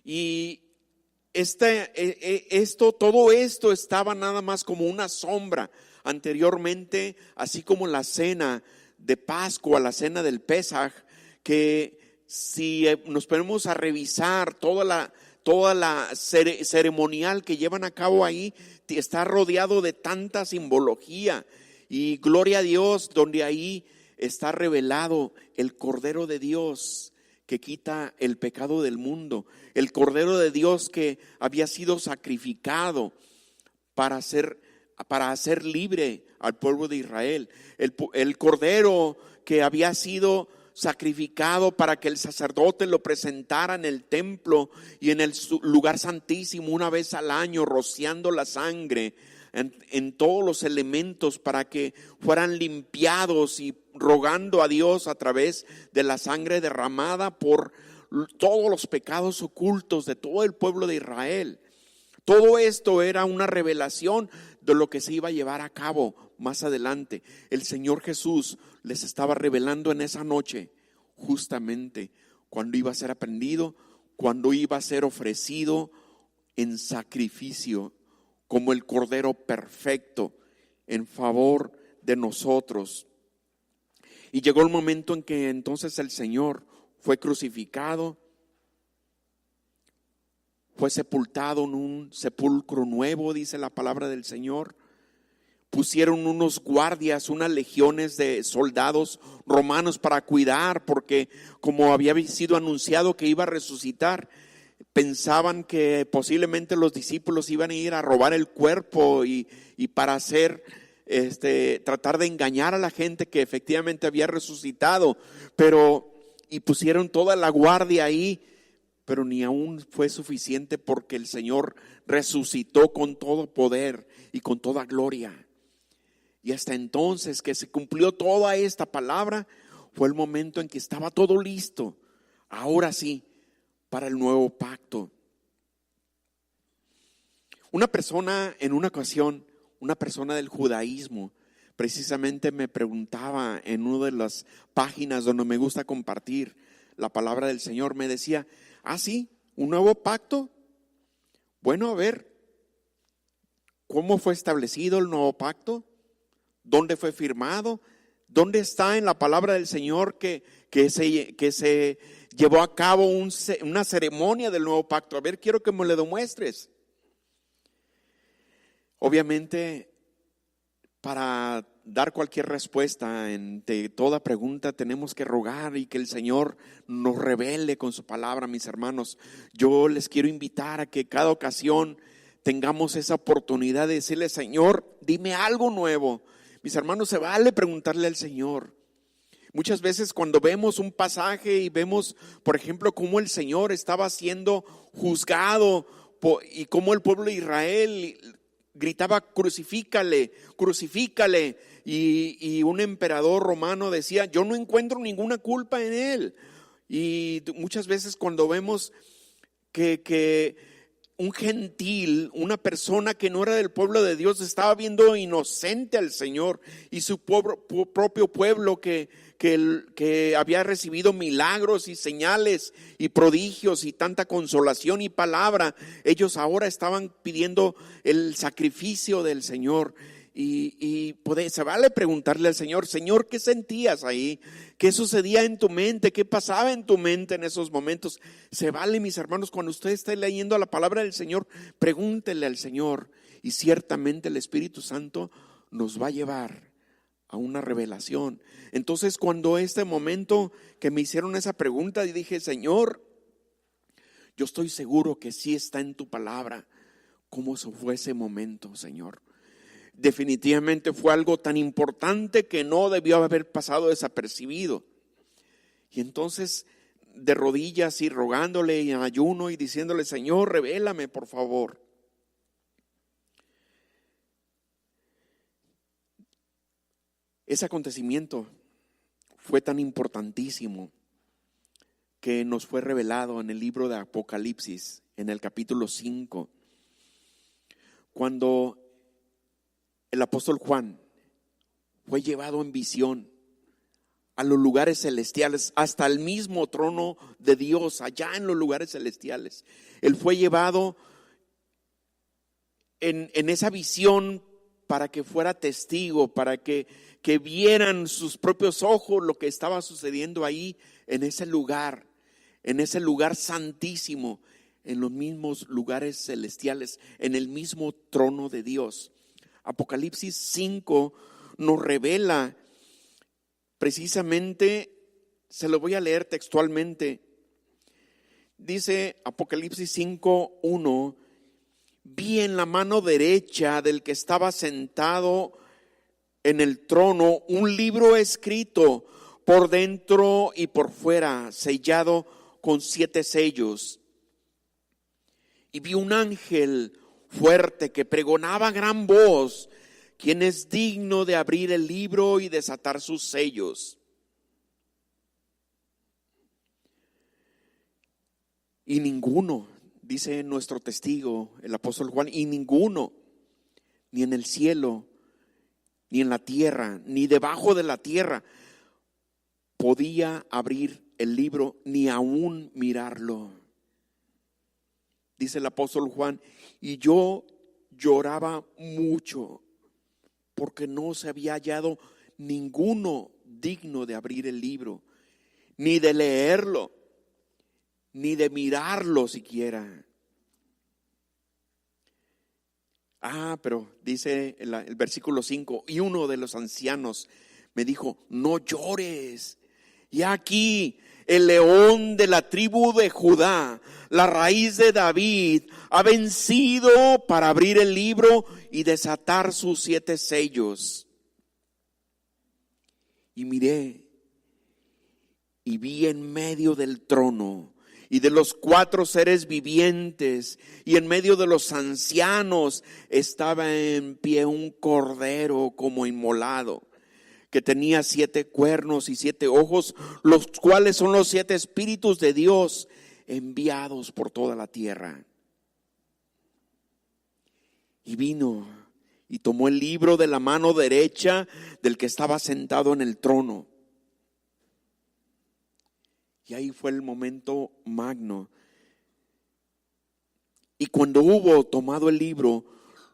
Y todo esto estaba nada más como una sombra anteriormente, así como la cena de Pascua, la cena del Pesaj, que si nos ponemos a revisar toda la ceremonial que llevan a cabo ahí, está rodeado de tanta simbología. Y gloria a Dios, donde ahí está revelado el Cordero de Dios que quita el pecado del mundo, el Cordero de Dios que había sido sacrificado para hacer libre al pueblo de Israel, el Cordero que había sido sacrificado para que el sacerdote lo presentara en el templo y en el lugar santísimo una vez al año, rociando la sangre en todos los elementos para que fueran limpiados, y rogando a Dios a través de la sangre derramada por todos los pecados ocultos de todo el pueblo de Israel. Todo esto era una revelación de lo que se iba a llevar a cabo más adelante. El Señor Jesús les estaba revelando en esa noche justamente cuando iba a ser aprendido, cuando iba a ser ofrecido en sacrificio como el Cordero perfecto en favor de nosotros. Y llegó el momento en que entonces el Señor fue crucificado, fue sepultado en un sepulcro nuevo, dice la palabra del Señor. Pusieron unos guardias, unas legiones de soldados romanos para cuidar, porque como había sido anunciado que iba a resucitar, pensaban que posiblemente los discípulos iban a ir a robar el cuerpo y para hacer tratar de engañar a la gente que efectivamente había resucitado, y pusieron toda la guardia ahí, pero ni aún fue suficiente, porque el Señor resucitó con todo poder y con toda gloria. Y hasta entonces que se cumplió toda esta palabra, fue el momento en que estaba todo listo, ahora sí, para el nuevo pacto. Una persona en una ocasión, una persona del judaísmo, precisamente me preguntaba en una de las páginas donde me gusta compartir la palabra del Señor, me decía: ¿ah, sí? ¿Un nuevo pacto? Bueno, a ver, ¿cómo fue establecido el nuevo pacto? ¿Dónde fue firmado? ¿Dónde está en la palabra del Señor que se llevó a cabo una ceremonia del nuevo pacto? A ver, quiero que me lo demuestres. Obviamente, para dar cualquier respuesta ante toda pregunta, tenemos que rogar y que el Señor nos revele con su palabra, mis hermanos. Yo les quiero invitar a que cada ocasión tengamos esa oportunidad de decirle: Señor, dime algo nuevo. Mis hermanos, se vale preguntarle al Señor. Muchas veces cuando vemos un pasaje y vemos, por ejemplo, cómo el Señor estaba siendo juzgado y cómo el pueblo de Israel gritaba: crucifícale, crucifícale, y un emperador romano decía: yo no encuentro ninguna culpa en él. Y muchas veces cuando vemos que un gentil, una persona que no era del pueblo de Dios, estaba viendo inocente al Señor, y su propio pueblo que había recibido milagros y señales y prodigios y tanta consolación y palabra, ellos ahora estaban pidiendo el sacrificio del Señor. Y se vale preguntarle al Señor: Señor, ¿qué sentías ahí? ¿Qué sucedía en tu mente? ¿Qué pasaba en tu mente en esos momentos? Se vale, mis hermanos, cuando usted esté leyendo la palabra del Señor, pregúntele al Señor, y ciertamente el Espíritu Santo nos va a llevar a una revelación. Entonces, cuando este momento que me hicieron esa pregunta, y dije: Señor, yo estoy seguro que sí está en tu palabra. ¿Cómo fue ese momento, Señor? Definitivamente fue algo tan importante que no debió haber pasado desapercibido. Y entonces, de rodillas y rogándole y en ayuno y diciéndole: Señor, revélame, por favor. Ese acontecimiento fue tan importantísimo que nos fue revelado en el libro de Apocalipsis, en el capítulo 5, cuando el apóstol Juan fue llevado en visión a los lugares celestiales, hasta el mismo trono de Dios, allá en los lugares celestiales. Él fue llevado en esa visión para que fuera testigo, para que vieran sus propios ojos lo que estaba sucediendo ahí en ese lugar santísimo, en los mismos lugares celestiales, en el mismo trono de Dios. Apocalipsis 5 nos revela precisamente, se lo voy a leer textualmente. Dice Apocalipsis 5:1: vi en la mano derecha del que estaba sentado en el trono un libro escrito por dentro y por fuera, sellado con 7 sellos. Y vi un ángel fuerte que pregonaba a gran voz: ¿quién es digno de abrir el libro y desatar sus sellos? Y ninguno, dice nuestro testigo, el apóstol Juan, y ninguno, ni en el cielo, ni en la tierra, ni debajo de la tierra, podía abrir el libro, ni aún mirarlo. Dice el apóstol Juan: y yo lloraba mucho, porque no se había hallado ninguno digno de abrir el libro, ni de leerlo, ni de mirarlo siquiera. Pero dice el versículo 5: y uno de los ancianos me dijo: no llores, y aquí el león de la tribu de Judá, la raíz de David, ha vencido para abrir el libro y desatar sus 7 sellos. Y miré y vi en medio del trono y de los 4 seres vivientes y en medio de los ancianos estaba en pie un cordero como inmolado, que tenía 7 cuernos y 7 ojos, los cuales son los 7 espíritus de Dios enviados por toda la tierra. Y vino y tomó el libro de la mano derecha del que estaba sentado en el trono. Y ahí fue el momento magno. Y cuando hubo tomado el libro,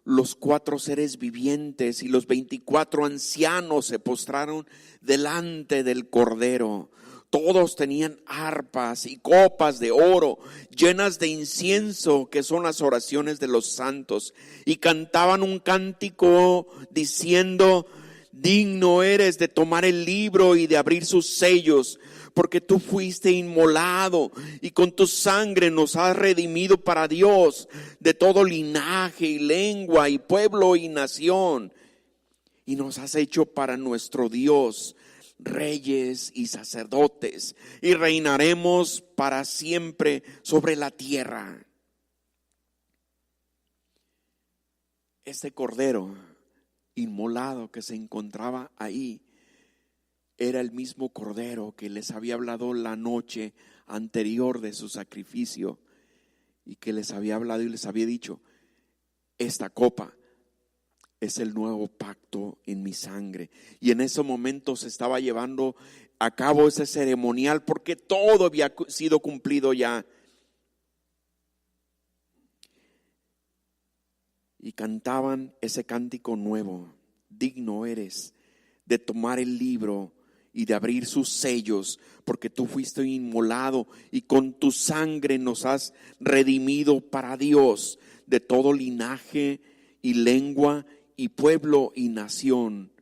los 4 seres vivientes y los 24 ancianos se postraron delante del Cordero. Todos tenían arpas y copas de oro llenas de incienso, que son las oraciones de los santos, y cantaban un cántico diciendo: digno eres de tomar el libro y de abrir sus sellos, porque tú fuiste inmolado y con tu sangre nos has redimido para Dios de todo linaje y lengua y pueblo y nación, y nos has hecho para nuestro Dios reyes y sacerdotes, y reinaremos para siempre sobre la tierra. Este cordero inmolado que se encontraba ahí era el mismo cordero que les había hablado la noche anterior de su sacrificio, y que les había hablado y les había dicho: esta copa es el nuevo pacto en mi sangre. Y en ese momento se estaba llevando a cabo ese ceremonial, porque todo había sido cumplido ya. Y cantaban ese cántico nuevo: digno eres de tomar el libro y de abrir sus sellos, porque tú fuiste inmolado y con tu sangre nos has redimido para Dios de todo linaje y lengua y pueblo y nación,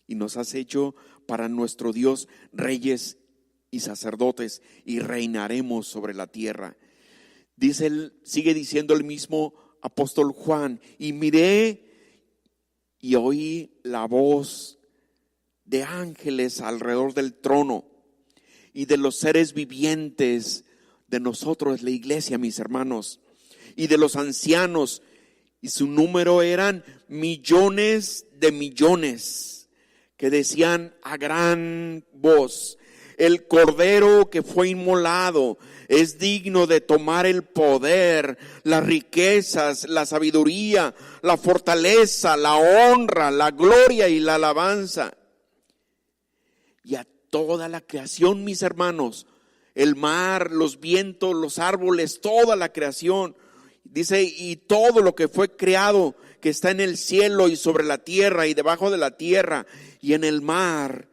y nos has hecho para nuestro Dios reyes y sacerdotes, y reinaremos sobre la tierra. Sigue diciendo el mismo apóstol Juan: y miré y oí la voz de ángeles alrededor del trono y de los seres vivientes, de nosotros, la iglesia, mis hermanos, y de los ancianos, y su número eran millones de millones, que decían a gran voz: el cordero que fue inmolado es digno de tomar el poder, las riquezas, la sabiduría, la fortaleza, la honra, la gloria y la alabanza. Y a toda la creación, mis hermanos, el mar, los vientos, los árboles, toda la creación. Dice, y todo lo que fue creado, que está en el cielo y sobre la tierra y debajo de la tierra y en el mar,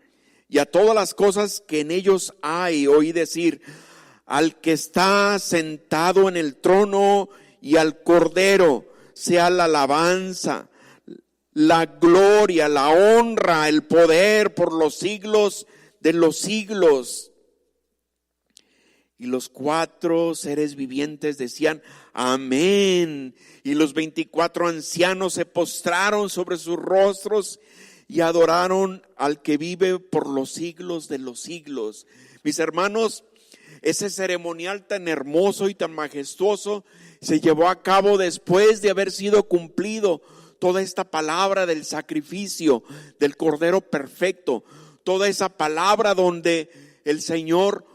y a todas las cosas que en ellos hay. Oí decir, al que está sentado en el trono y al Cordero sea la alabanza, la gloria, la honra, el poder por los siglos de los siglos. Y los 4 seres vivientes decían, amén. Y los 24 ancianos se postraron sobre sus rostros y adoraron al que vive por los siglos de los siglos. Mis hermanos, ese ceremonial tan hermoso y tan majestuoso se llevó a cabo después de haber sido cumplido toda esta palabra del sacrificio del Cordero perfecto, toda esa palabra donde el Señor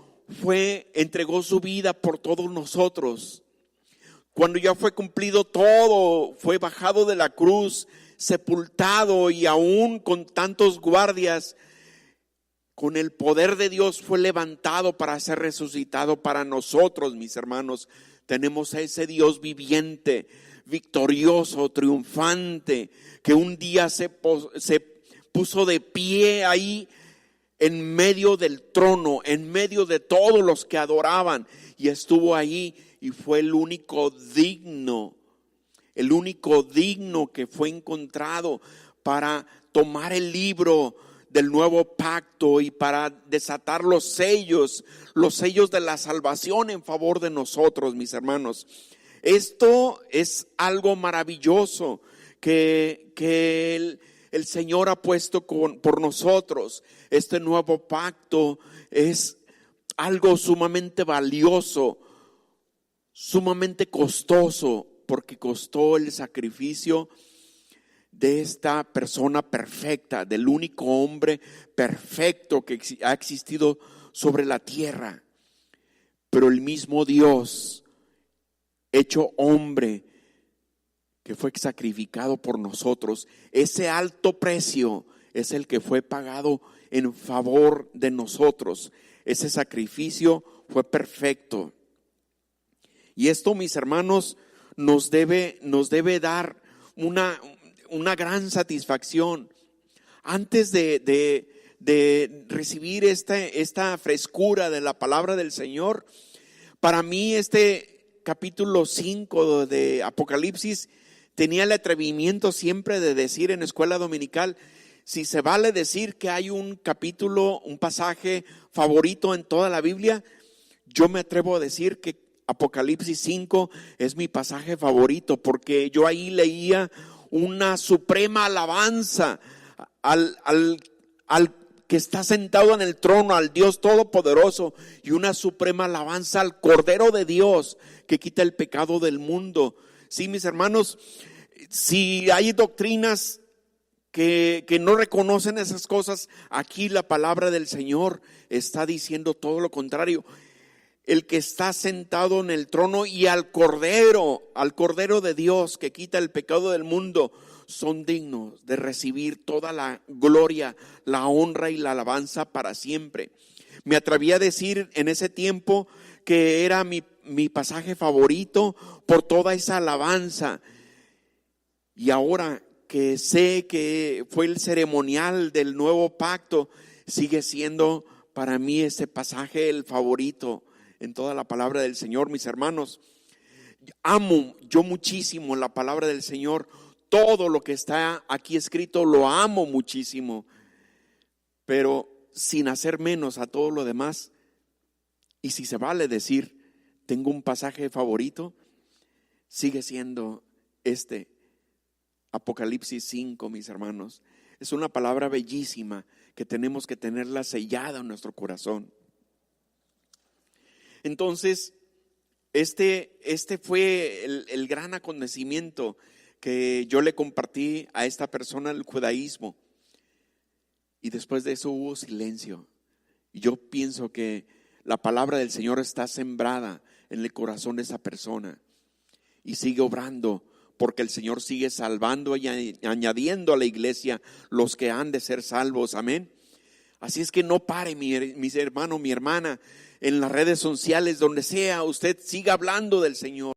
entregó su vida por todos nosotros. Cuando ya fue cumplido todo, fue bajado de la cruz, sepultado, y aún con tantos guardias, con el poder de Dios fue levantado para ser resucitado para nosotros, mis hermanos. Tenemos a ese Dios viviente, victorioso, triunfante, que un día se puso de pie ahí en medio del trono, en medio de todos los que adoraban, y estuvo ahí y fue el único digno que fue encontrado para tomar el libro del nuevo pacto y para desatar los sellos de la salvación en favor de nosotros, mis hermanos. Esto es algo maravilloso que el Señor ha puesto por nosotros. Este nuevo pacto es algo sumamente valioso, sumamente costoso, porque costó el sacrificio de esta persona perfecta, del único hombre perfecto que ha existido sobre la tierra. Pero el mismo Dios, hecho hombre, que fue sacrificado por nosotros, ese alto precio es el que fue pagado en favor de nosotros. Ese sacrificio fue perfecto. Y esto, mis hermanos, nos debe dar una gran satisfacción. Antes de recibir esta frescura de la palabra del Señor, para mí este capítulo 5 de Apocalipsis tenía el atrevimiento siempre de decir en escuela dominical, si se vale decir que hay un capítulo, un pasaje favorito en toda la Biblia, yo me atrevo a decir que Apocalipsis 5 es mi pasaje favorito, porque yo ahí leía una suprema alabanza al que está sentado en el trono, al Dios Todopoderoso, y una suprema alabanza al Cordero de Dios que quita el pecado del mundo. Sí, mis hermanos, si hay doctrinas que no reconocen esas cosas, aquí la palabra del Señor está diciendo todo lo contrario. El que está sentado en el trono y al Cordero de Dios que quita el pecado del mundo, son dignos de recibir toda la gloria, la honra y la alabanza para siempre. Me atreví a decir en ese tiempo que era mi pasaje favorito por toda esa alabanza. Y ahora que sé que fue el ceremonial del nuevo pacto, sigue siendo para mí ese pasaje el favorito en toda la palabra del Señor, mis hermanos. Amo yo muchísimo la palabra del Señor. Todo lo que está aquí escrito lo amo muchísimo, pero sin hacer menos a todo lo demás. Y si se vale decir, tengo un pasaje favorito, sigue siendo este Apocalipsis 5, mis hermanos. Es una palabra bellísima que tenemos que tenerla sellada en nuestro corazón. Entonces, este fue el gran acontecimiento que yo le compartí a esta persona del judaísmo. Y después de eso hubo silencio. Y yo pienso que la palabra del Señor está sembrada en el corazón de esa persona y sigue obrando, porque el Señor sigue salvando y añadiendo a la iglesia los que han de ser salvos. Amén. Así es que no pare, mis hermanos, mi hermana, en las redes sociales, donde sea, usted siga hablando del Señor.